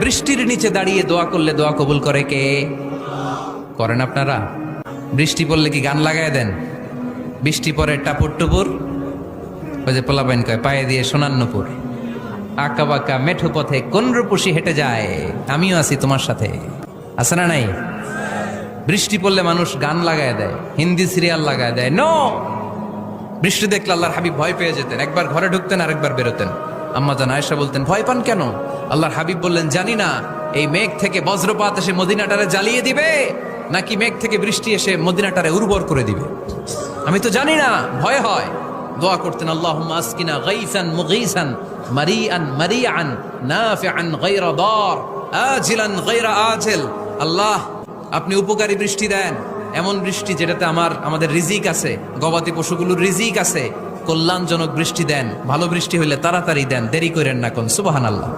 বৃষ্টির নিচে দাঁড়িয়ে দোয়া করলে দোয়া কবুল করে কে? করেন আপনারা? বৃষ্টি পড়লে কি গান লাগায় দেন? বৃষ্টি পরে টাপুর টুপুর, ওই যে পোলাপাইন কয় পায়ে দিয়ে সোনান্নপুর, আঁকা বাঁকা মেঠো পথে কোন রূপসী হেঁটে যায়, আমিও আছি তোমার সাথে, আছে না নাই? বৃষ্টি পড়লে মানুষ গান লাগায় দেয়, হিন্দি সিরিয়াল লাগায় দেয়। নো, বৃষ্টি দেখলে আল্লাহর হাবিব ভয় পেয়ে যেতেন, একবার ঘরে ঢুকতেন আরেকবার বেরোতেন। আম্মা জান আয়েশা বলতেন, ভয় পান কেন? আল্লাহর হাবিব বললেন, জানি না এই মেঘ থেকে বজ্রপাত এসে মদিনাটারে জ্বালিয়ে দিবে নাকি মেঘ থেকে বৃষ্টি এসে মদিনাটারে উর্বর করে দিবে, আমি তো জানি না, ভয় হয়। দোয়া করতেন, আল্লাহুম্মা আসকিনা গাইসান মুগীসান মারিআন মারিআন নাফিআন গায়রা দার আজিলান গায়রা আজিল। আল্লাহ, আপনি উপকারী বৃষ্টি দেন, এমন বৃষ্টি যেটাতে আমাদের রিজিক আছে, গবাদি পশুগুলোর রিজিক আছে, কল্যাণজনক বৃষ্টি দেন, ভালো বৃষ্টি হইলে তাড়াতাড়ি দেন, দেরি করেন না কোন। সুবহানাল্লাহ।